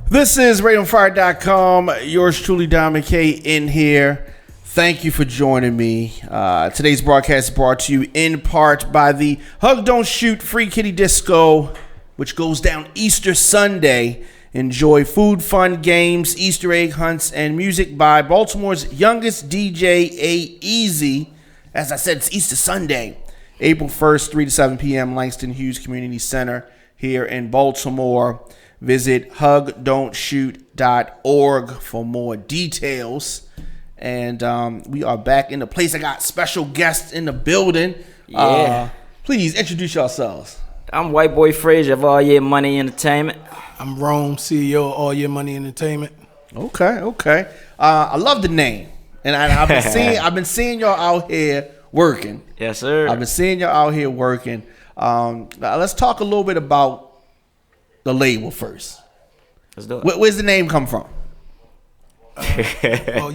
This is RadioFire.com. Yours truly, Don McKay, in here. Thank you for joining me. Today's broadcast is brought to you in part by the Hug Don't Shoot Free Kitty Disco, which goes down Easter Sunday. Enjoy food, fun, games, Easter egg hunts, and music by Baltimore's youngest DJ, A-Easy. As I said, it's Easter Sunday, April 1st, 3 to 7 p.m., Langston Hughes Community Center here in Baltimore. Visit hugdon'tshoot.org for more details. And we are back in the place. I got special guests in the building. Yeah. Please introduce yourselves. I'm Whyteboy Frazier of All Year Money Entertainment. I'm Rome, CEO of All Year Money Entertainment. Okay. I love the name. And I've been seeing y'all out here working. Yes, sir. I've been seeing y'all out here working. Let's talk a little bit about the label first. Let's do it. Where's the name come from?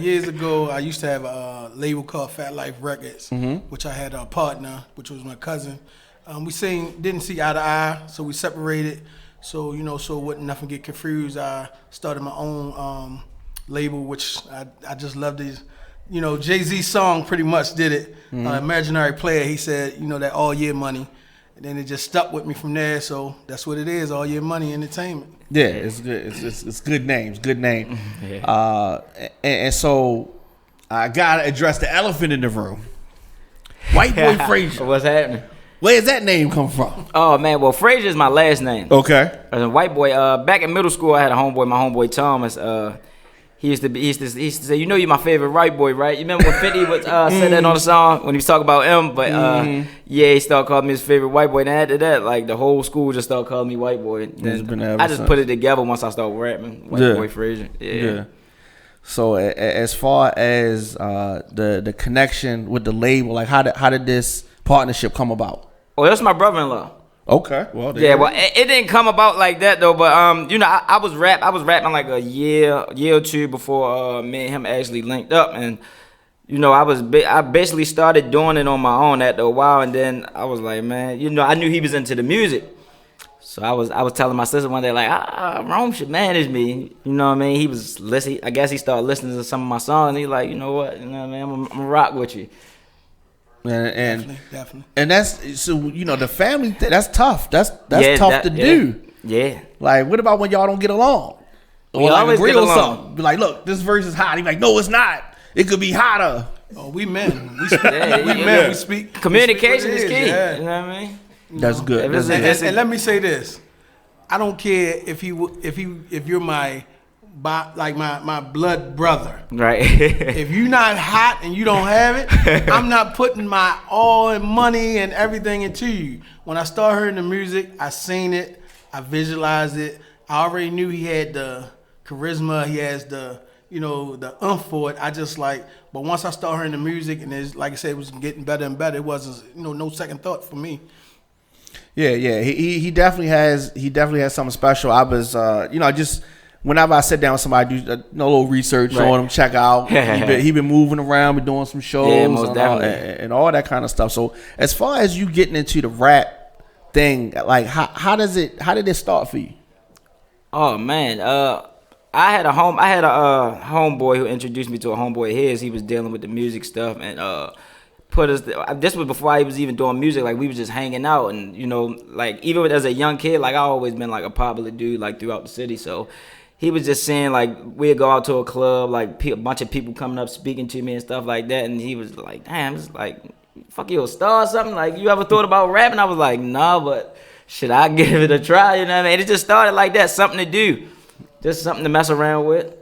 Years ago, I used to have a label called Fat Life Records, which I had a partner, which was my cousin. We didn't see eye to eye, so we separated. So wouldn't nothing get confused. I started my own label, which I just loved these. Jay-Z's song pretty much did it. Imaginary Player, he said, that All Year Money. And then it just stuck with me from there. So that's what it is, All Year Money Entertainment. Yeah, it's good. It's good names. Good name. Yeah. And so I gotta address the elephant in the room. Whyteboy Frazier. What's happening? Where's that name come from? Oh man, well Frazier is my last name. Okay. As a Whyteboy, back in middle school, I had a homeboy, my homeboy Thomas. He used to say, you're my favorite white boy, right? You remember when 50 was said that on the song when he was talking about him? But he started calling me his favorite white boy. And after that, like the whole school just started calling me white boy. I just put it together once I started rapping, Whyteboy Frazier. Yeah. So as far as the connection with the label, like how did this partnership come about? Oh, that's my brother-in-law. Okay. Well, it didn't come about like that though. But I was rapping like a year or two before me and him actually linked up, and I basically started doing it on my own after a while, and then I was like, man, I knew he was into the music, so I was telling my sister one day like, Rome should manage me. You know what I mean? He was listening. I guess he started listening to some of my songs, and he like, you know what, I'm gonna rock with you. And Definitely. And that's so the family that's tough. That's tough to do. Yeah. Like, what about when y'all don't get along? We always agree get on along. something. Be like, look, this verse is hot. He like, no, it's not. It could be hotter. Oh, we men. We speak. We speak. Communication is key. Yeah. You know what I mean? That's good. And let me say this: I don't care if you're my blood brother. Right. If you're not hot and you don't have it, I'm not putting my all and money and everything into you. When I started hearing the music, I seen it, I visualized it. I already knew he had the charisma, he has the the for it. But once I started hearing the music, and it's like I said, it was getting better and better. It wasn't no second thought for me. Yeah. He definitely has something special. I was just. Whenever I sit down with somebody, do a little research on him, check out. He been moving around, been doing some shows, and all that kind of stuff. So as far as you getting into the rap thing, like how did it start for you? Oh man, I had a homeboy who introduced me to a homeboy of his. He was dealing with the music stuff and put us. This was before I was even doing music. Like we was just hanging out, and like even as a young kid, like I always been like a popular dude, like throughout the city. So he was just saying like we'd go out to a club, like a bunch of people coming up speaking to me and stuff like that, and he was like, "Damn, it's like, fuck, you a star or something? Like you ever thought about rapping?" I was like, "Nah, but should I give it a try?" You know what I mean? It just started like that, something to do, just something to mess around with.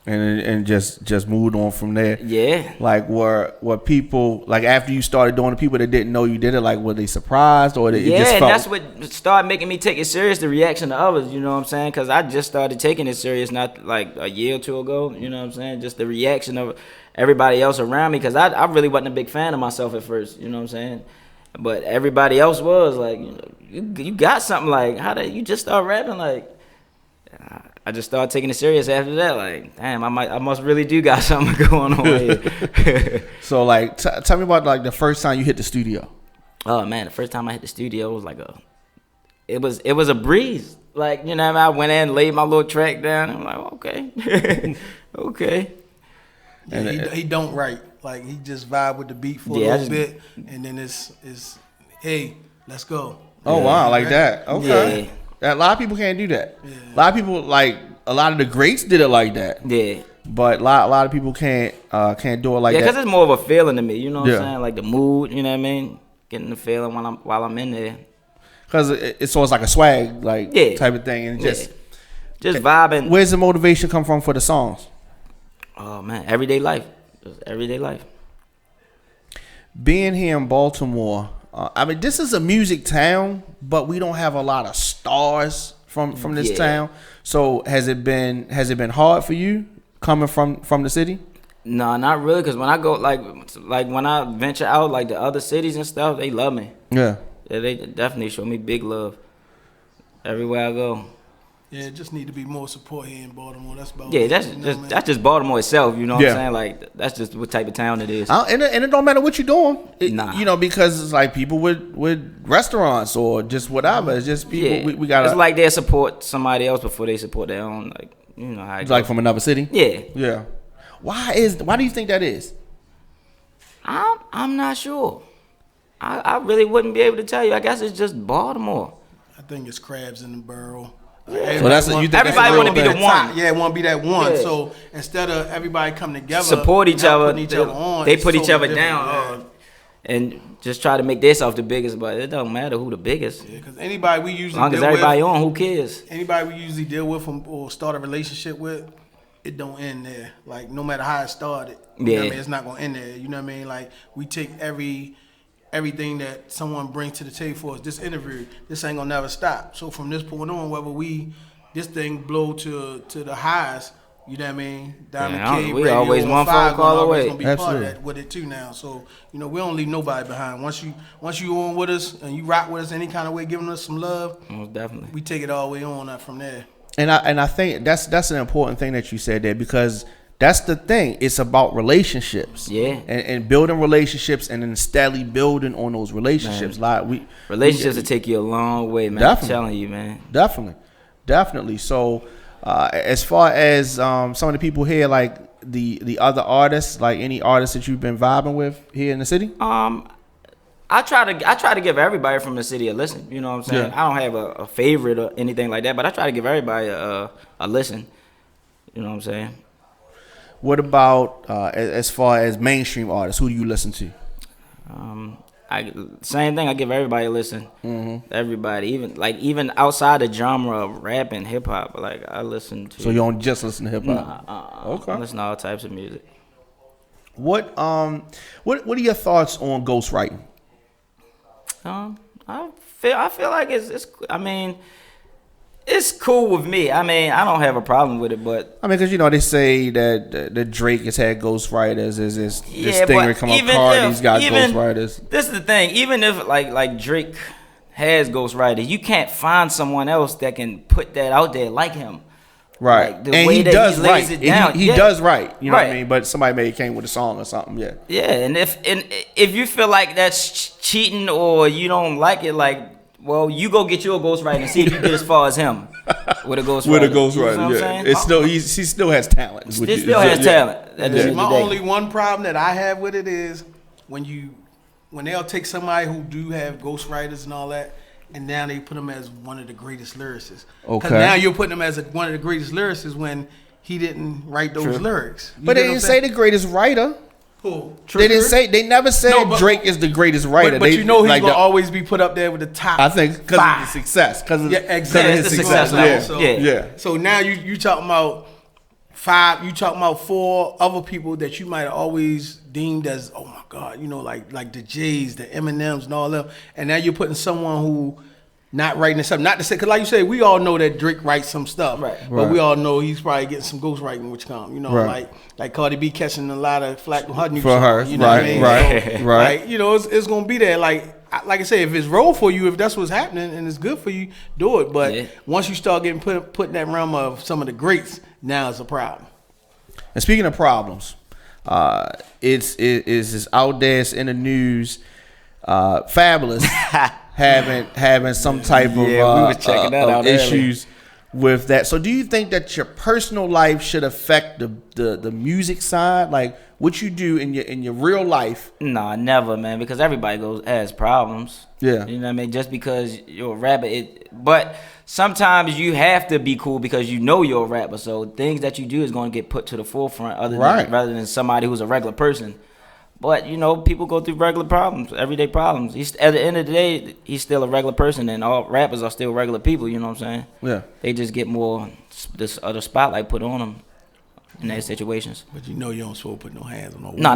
And just moved on from there. Yeah. Like were people like after you started doing the people that didn't know you did it, like were they surprised or they just felt? And that's what started making me take it serious, the reaction of others, you know what I'm saying? Because I just started taking it serious not like a year or two ago, you know what I'm saying? Just the reaction of everybody else around me, because I really wasn't a big fan of myself at first, you know what I'm saying? But everybody else was like, you got something, like how did you just start rapping? Like I just started taking it serious after that. Like, damn, I must really do got something going on here. So, like, tell me about like the first time you hit the studio. Oh man, the first time I hit the studio was like it was a breeze. Like, you know what I mean? I went in, laid my little track down. I'm like, okay. Okay. Yeah, he don't write. Like, he just vibe with the beat for a little bit, and then it's hey, let's go. Oh, wow, like that. Okay. Yeah. A lot of people can't do that. Yeah. A lot of people, like, a lot of the greats did it like that. Yeah. But a lot of people can't do it like that. Yeah, because it's more of a feeling to me. You know what I'm saying? Like the mood, you know what I mean? Getting the feeling while I'm in there. Because it's always like a swag, like, type of thing. And just vibing. Where's the motivation come from for the songs? Oh, man. Everyday life. Just everyday life. Being here in Baltimore, I mean, this is a music town, but we don't have a lot of stars from this town. So has it been hard for you coming from the city? No, not really. Because when I go, like when I venture out, like the other cities and stuff, they love me. Yeah, they definitely show me big love everywhere I go. Yeah, just need to be more support here in Baltimore. That's about that's just Baltimore itself. You know what I'm saying? Like that's just what type of town it is. And it don't matter what you're doing. You know, because it's like people with restaurants or just whatever. It's just people. We gotta. It's like they support somebody else before they support their own. Like, you know how it like from another city. Yeah. Yeah. Why do you think that is? I'm not sure. I really wouldn't be able to tell you. I guess it's just Baltimore. I think it's crabs in the barrel. Yeah. So everybody want to be the one. Yeah, want to be that one. Yeah. So instead of everybody coming together, support each other, they put each other down and just try to make themselves the biggest. But it don't matter who the biggest. Yeah, because anybody we usually as long as everybody on, who cares? Anybody we usually deal with or start a relationship with, it don't end there. Like no matter how it started, you know what I mean? It's not gonna end there. You know what I mean? Like we take everything that someone brings to the table for us. This interview, this ain't gonna never stop. So from this point on, whether this thing blow to the highs, you know what I mean? Diamond K, we Radio, always one phone call away. Gonna be part of that with it too now. So you know we don't leave nobody behind. Once you on with us and you rock with us any kind of way, giving us some love, most definitely, we take it all the way on from there. And I think that's an important thing that you said there, because that's the thing. It's about relationships. Yeah. And building relationships and then steadily building on those relationships. Man. Like relationships will take you a long way, man. I'm telling you, man. Definitely. So as far as some of the people here, like the other artists, like any artists that you've been vibing with here in the city? I try to give everybody from the city a listen. You know what I'm saying? Yeah. I don't have a favorite or anything like that, but I try to give everybody a listen. You know what I'm saying? What about as far as mainstream artists? Who do you listen to? Same thing. I give everybody a listen. Mm-hmm. Everybody, even outside the genre of rap and hip hop, like I listen to. So you don't just listen to hip hop? Okay. I listen to all types of music. What are your thoughts on ghostwriting? I feel like it's. I mean, it's cool with me. I mean, I don't have a problem with it, but I mean, because they say that the Drake has had ghostwriters. This thing where come up Cardi's got ghostwriters. This is the thing. Even if like Drake has ghostwriters, you can't find someone else that can put that out there like him. Right, like and he does write. He does write. You know what I mean? But somebody maybe came with a song or something. Yeah. Yeah, and if you feel like that's cheating or you don't like it, like, well, you go get your ghostwriter and see if you get as far as him with a ghostwriter. With a ghostwriter, yeah. It's still he still has talent. He still has talent. My only one problem that I have with it is when they'll take somebody who do have ghostwriters and all that, and now they put him as one of the greatest lyricists. Okay. Now you're putting him as one of the greatest lyricists when he didn't write those lyrics. But they didn't say the greatest writer. Who? They didn't say. They never said Drake is the greatest writer. But he's gonna always be put up there with the top. I think because of his success. Because of his success level. Yeah. So now you talking about 5. You talking about 4 other people that you might have always deemed as, oh my God, like the J's, the Eminems, and all them. And now you're putting someone who not writing something. Not to say, because like you say, we all know that Drake writes some stuff, right? But we all know he's probably getting some ghostwriting, which come, like Cardi B catching a lot of flack with her new for her, you know what I mean? Right. Like, it's gonna be there. Like I say, if it's roll for you, if that's what's happening and it's good for you, do it. But once you start getting put in that realm of some of the greats, now it's a problem. And speaking of problems, it's out there, it's in the news. Fabulous having some type of, we was checking that out issues with that. So do you think that your personal life should affect the music side, like what you do in your real life? Nah, never, man, because everybody has problems. Yeah. You know what I mean? Just because you're a rapper, but sometimes you have to be cool because you know you're a rapper. So things that you do is going to get put to the forefront rather than somebody who's a regular person. But, you know, people go through regular problems, everyday problems. At the end of the day, he's still a regular person, and all rappers are still regular people, you know what I'm saying? Yeah. They just get more this other spotlight put on them in their situations. But you know you don't supposed to put no hands on no woman. No.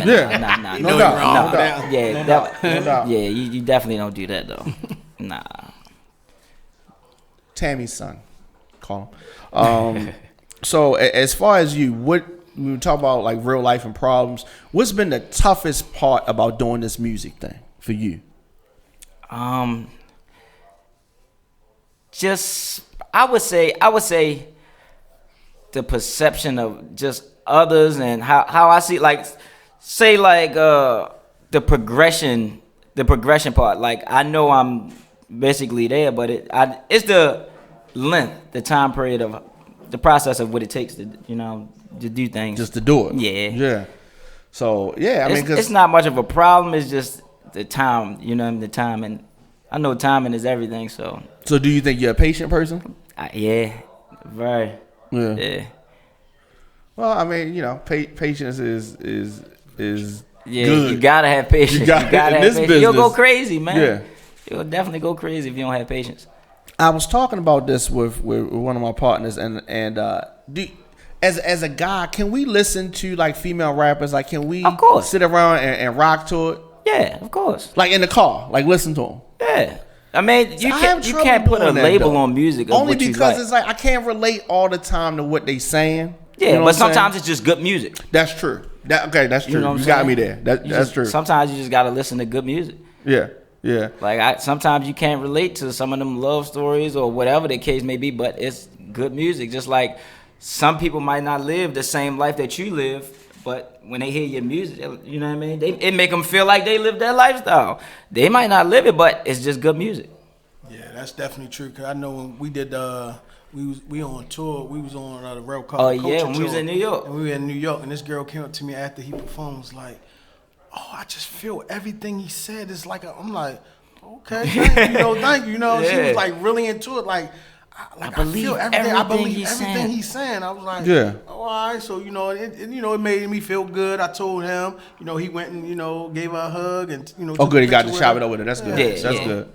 Yeah. No doubt. Yeah, yeah, you definitely don't do that, though. Nah. Tammy's son, call him. So as far as you, when we talk about like real life and problems, what's been the toughest part about doing this music thing for you? Just I would say the perception of just others and how I see, like, say like the progression part. Like, I know I'm basically there, but it's the length, the time period of the process of what it takes to, you know, to do things. Just to do it. Yeah. Yeah. So, yeah, I mean, it's not much of a problem. It's just the time, you know, the time. And I know timing is everything, so. So do you think you're a patient person? Yeah, very. Yeah. Well, I mean, you know, patience is yeah, good. you gotta have patience. You gotta have this patience. business, You'll go crazy, man. Yeah. You'll definitely go crazy if you don't have patience. I was talking about this with one of my partners, and as a guy, can we listen to like female rappers? Like, can we Of course. sit around and rock to it? Yeah, of course. Like in the car, like listen to them. Yeah. I mean, you can't put a doing that, label though. on music of Only what you because like. it's like I can't relate all the time to what they saying. Yeah, You know but what I'm saying? sometimes it's just good music. That's true. That's true. You know what I'm You got saying? me there. That's true. Sometimes you just gotta listen to good music. Yeah. Like sometimes you can't relate to some of them love stories or whatever the case may be, but it's good music. Just like some people might not live the same life that you live, but when they hear your music, you know what I mean? It make them feel like they live that lifestyle. They might not live it, but it's just good music. Yeah, that's definitely true. Cause I know when we did we on tour. We was on the Rail Car. When we was in New York. And we were in New York, and this girl came up to me after he performed. Was like, "Oh, I just feel everything he said. It's like I'm like, okay, thank you. You know, she was like really into it. Like, I believe feel everything. I believe he's everything saying. he's saying. I was like, Yeah. oh, all right. So it made me feel good. I told him, he went and gave her a hug and Oh, good. He got to picture chop with it her. up with it. That's good. Yeah, That's yeah. good.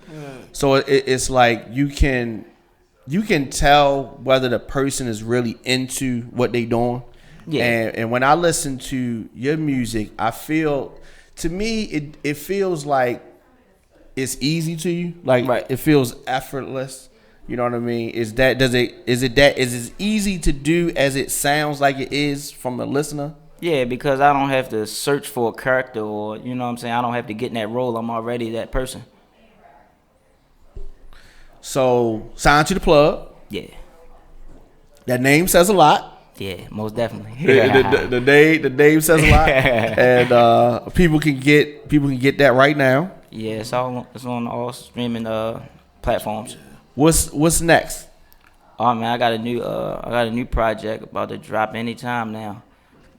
So it's like you can tell whether the person is really into what they doing. Yeah. And when I listen to your music, I feel, to me, it feels like it's easy to you. Like, Right. It feels effortless. You know what I mean? Is it as easy to do as it sounds like it is from the listener? Yeah, because I don't have to search for a character or, you know what I'm saying? I don't have to get in that role. I'm already that person. So, sign to the plug. Yeah. That name says a lot. Yeah, most definitely. The name says a lot, and people can get that right now. Yeah, it's on all streaming platforms. What's next? Oh man, I got a new project about to drop anytime now.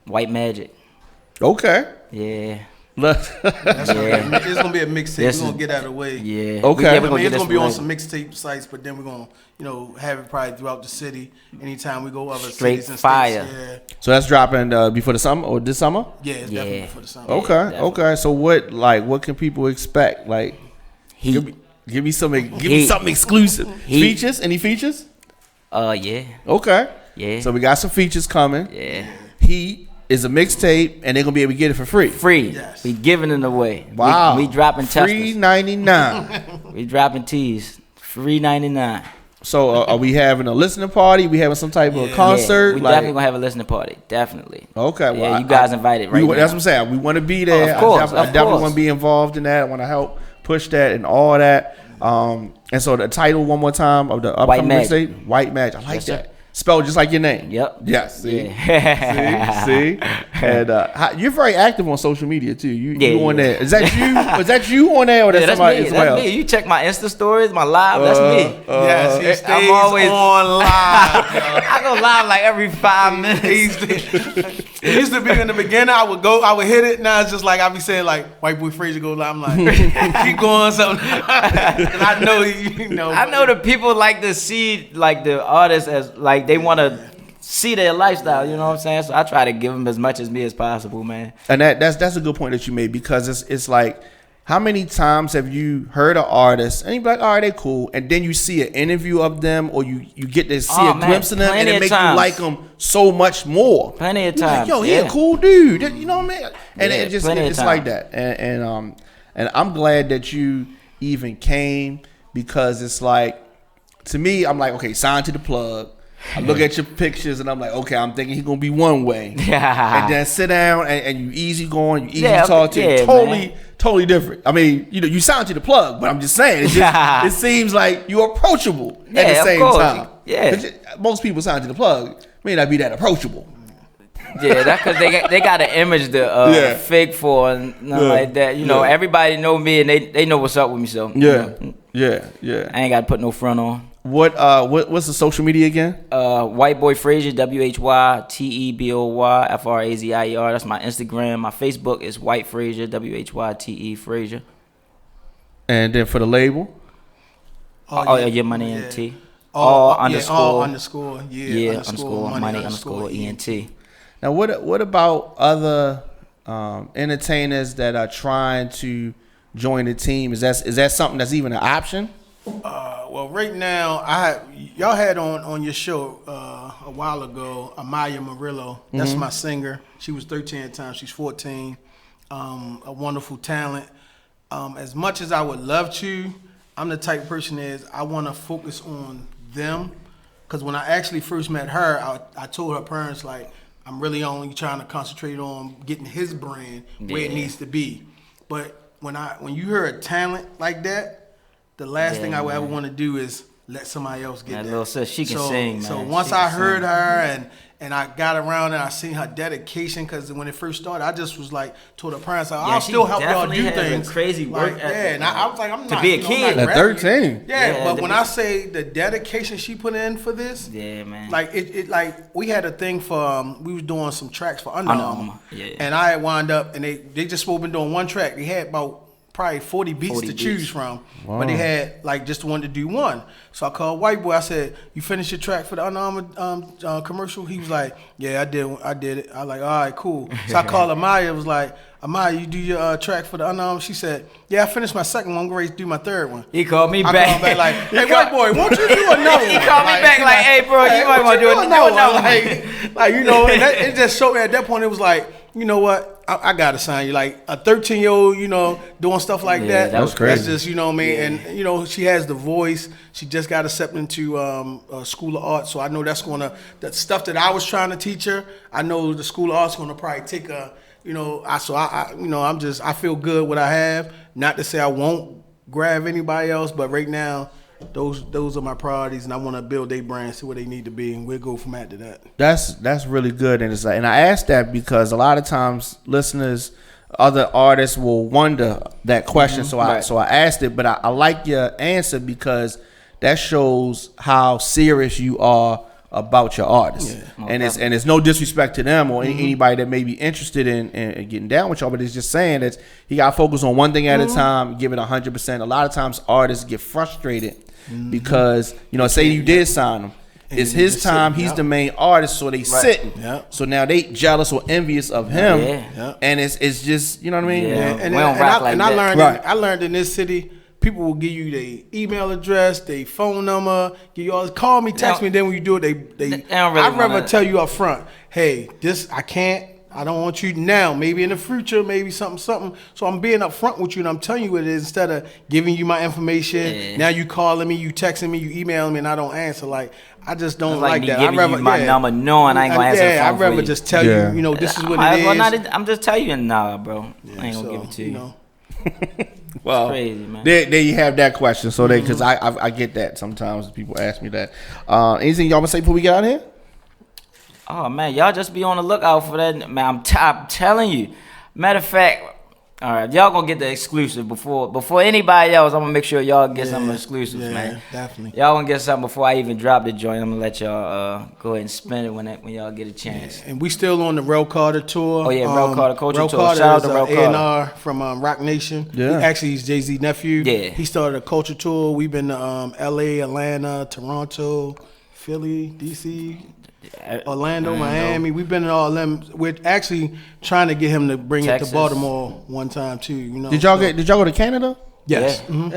White Magic. Okay. Yeah. It's gonna be a mixtape. This We're gonna is- get out of the way. Yeah. Okay. I mean, get it's this gonna be on right. some mixtape sites, but then we're gonna, have it probably throughout the city. Anytime we go other Straight cities and fire. states. So that's dropping before the summer or this summer? Yeah, it's Yeah. definitely for the summer. Okay. definitely. Okay. So what can people expect? Like, Heat. give me something exclusive. Heat. Features? Any features? Yeah. Okay. Yeah. So we got some features coming. Yeah. Heat is a mixtape, and they're gonna be able to get it for free. Free. Yes. We giving it away. Wow. We dropping free testers. $99. We dropping teas. Free 99. So are we having a listening party? We having some type of concert? Yeah, we definitely gonna have a listening party. Definitely. Okay. Yeah, Well, you guys invited right now. That's what I'm saying. We want to be there. Of course, I definitely course. want to be involved in that. I want to help push that and all that. And so the title one more time of the upcoming Magic. mixtape, White Magic. I like Yes, sir. that. Spelled just like your name. Yep. Yes. See. Yeah. See. And you're very active on social media too. You on yeah. there? Is that you? Is that you on there, or that's somebody me. as well? That's me. You check my Insta stories, my live. That's me. Yes, he stays I'm always on live. I go live like every 5 minutes. It used to be in the beginning. I would hit it. Now it's just like I be saying like Whyteboy Frazier go live. I'm like, keep going something. And I know you know. I know the people like to see like the artists as like they want to see their lifestyle. You know what I'm saying? So I try to give them as much as me as possible, man. And that's a good point that you made, because it's like, how many times have you heard an artist and you be like, all right, they cool, and then you see an interview of them, or you get to see a glimpse of them, and it makes you like them so much more. Plenty of You're times. like, yo, he a cool dude. You know what I mean? And Yeah, it just plenty of it's like times. that. And I'm glad that you even came, because it's like, to me, I'm like, okay, sign to the plug. I look at your pictures and I'm like, okay, I'm thinking he's gonna be one way. And then sit down and you easy going, you easy talk to. Totally different. I mean, you know, you sound to the plug, but I'm just saying, it seems like you're approachable at the same time. Yeah. 'Cause most people sound to the plug may not be that approachable. Yeah, that's because they got an image to fake for and nothing like that. You know, everybody know me and they know what's up with me. So Yeah. I ain't got to put no front on. What's the social media again? Whyteboy Frazier, WHYTEBOY FRAZIER. That's my Instagram. My Facebook is White Frazier, WHYTE Frazier. And then for the label? Your money and T. Underscore. Yeah. Underscore money underscore ENT. Now, what about other entertainers that are trying to join the team? Is that something that's even an option? Well, right now, y'all had on your show a while ago, Amia Morello. That's my singer. She was 13 at the time. She's 14. A wonderful talent. As much as I would love to, I'm the type of person I want to focus on them. Because when I actually first met her, I told her parents, like, I'm really only trying to concentrate on getting his brand where it needs to be. But when you hear a talent like that, the last thing I would ever want to do is let somebody else get that. Little sis, she can sing, man. So once I heard her and I got around and I seen her dedication, because when it first started, I just was like, told her parents, I'll still help y'all do things. Crazy work ethic. And I was like, I'm not. To be a kid. At 13. Yeah, but when I say the dedication she put in for this, man. Like it like we had a thing for we was doing some tracks for Under Armour. Yeah. And I had wound up and they just been doing one track. They had about probably 40 beats to choose from, but they had like just wanted to do one. So I called Whyteboy. I said, "You finished your track for the Under Armour commercial?" He was like, "Yeah, I did it." I was like, "All right, cool." So I called Amia. Was like, "Amia, you do your track for the Under Armour?" She said, "Yeah, I finished my second one. I'm ready to do my third one." He called me back. I called back like, "Hey, Whyteboy, won't you do another one?" He called me back like, "Hey, bro, you might want to do another one." Like you know, and it just showed me at that point. It was like, you know what? I gotta sign you. Like a 13-year-old, you know, doing stuff like that. That was crazy. That's just, you know what I mean? Yeah. And, you know, she has the voice. She just got accepted into School of Art. So I know that stuff that I was trying to teach her, I know the School of Art's gonna probably take a, you know, I feel good what I have. Not to say I won't grab anybody else, but right now, those are my priorities, and I want to build their brand, see where they need to be, and we'll go from after that. That's really good, and it's like, and I asked that because a lot of times listeners, other artists will wonder that question. So I asked it, but I like your answer because that shows how serious you are about your artists. Yeah. And it's no disrespect to them or anybody that may be interested in getting down with y'all, but it's just saying that you got to focus on one thing at a time, give it 100%. A lot of times artists get frustrated because, you know, say you did sign him. It's his time. He's the main artist, so they sitting. Yep. So now they jealous or envious of him, and it's just, you know what I mean. Yeah. And I learned in this city, people will give you their email address, their phone number, give you all. Call me, text me. Then when you do it, I'd rather tell you up front, hey, this I can't. I don't want you now. Maybe in the future, maybe something. So I'm being upfront with you, and I'm telling you what it is instead of giving you my information. Yeah. Now you calling me, you texting me, you emailing me, and I don't answer. Like I just don't like that. I'd rather my number knowing I ain't gonna answer the phone. I'd rather just tell you, you know, this is what it is. I'm just telling you, nah, bro. I ain't gonna give it to you. Well, crazy, man. There you have that question. So because I get that sometimes people ask me that. Anything y'all want to say before we get out of here? Oh man, y'all just be on the lookout for that. Man, I'm telling you. Matter of fact, all right, y'all gonna get the exclusive before anybody else. I'm gonna make sure y'all get some exclusives, man. Definitely. Y'all gonna get something before I even drop the joint. I'm gonna let y'all go ahead and spin it when y'all get a chance. And we still on the Rel Carter tour. Oh yeah, Rel Carter Culture Rel Tour. Carter Shout out to Rel is Carter. A&R from Rock Nation. Yeah. Actually, he's Jay-Z nephew. Yeah. He started a culture tour. We've been to L.A., Atlanta, Toronto, Philly, D.C., Orlando, Miami. We've been in all them. We're actually trying to get him to bring Texas. it to Baltimore one time too. You know. Did y'all go to Canada? Yes. Yeah. Mhm.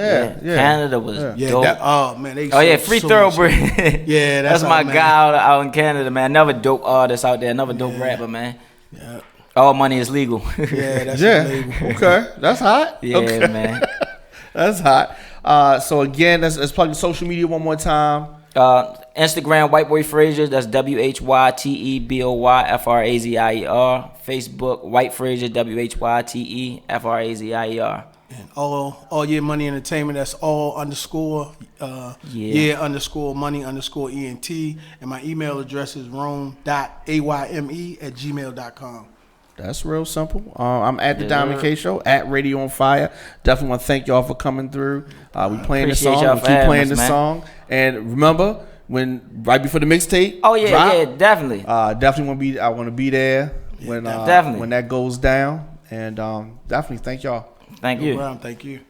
Yeah. Canada was Yeah. dope. Oh man. They Oh yeah, sold Free so Thoroughbred. much. Yeah, that's my all, man. guy out in Canada, man. Another dope artist out there, another dope rapper, man. Yeah. All money is legal. Yeah. That's Yeah. his label. Okay. That's hot. Yeah, Okay. man. That's hot. So again, let's plug the social media one more time. Instagram, Whyteboy Frazier. That's WHYTEBOY FRAZIER. Facebook, White Frazier. WHYTEFRAZIER. And all Year Money Entertainment. That's all underscore year underscore money underscore ENT. And my email address is rome.ayme@gmail.com. That's real simple. I'm at the Diamond K Show, at Radio on Fire. Definitely want to thank y'all for coming through. We playing the Appreciate song. y'all We for keep having playing us, the man. song. And remember, right before the mixtape. Oh yeah, drop, yeah, definitely. Definitely want to be there when definitely. when that goes down. And definitely thank y'all. Thank No you. problem. Thank you.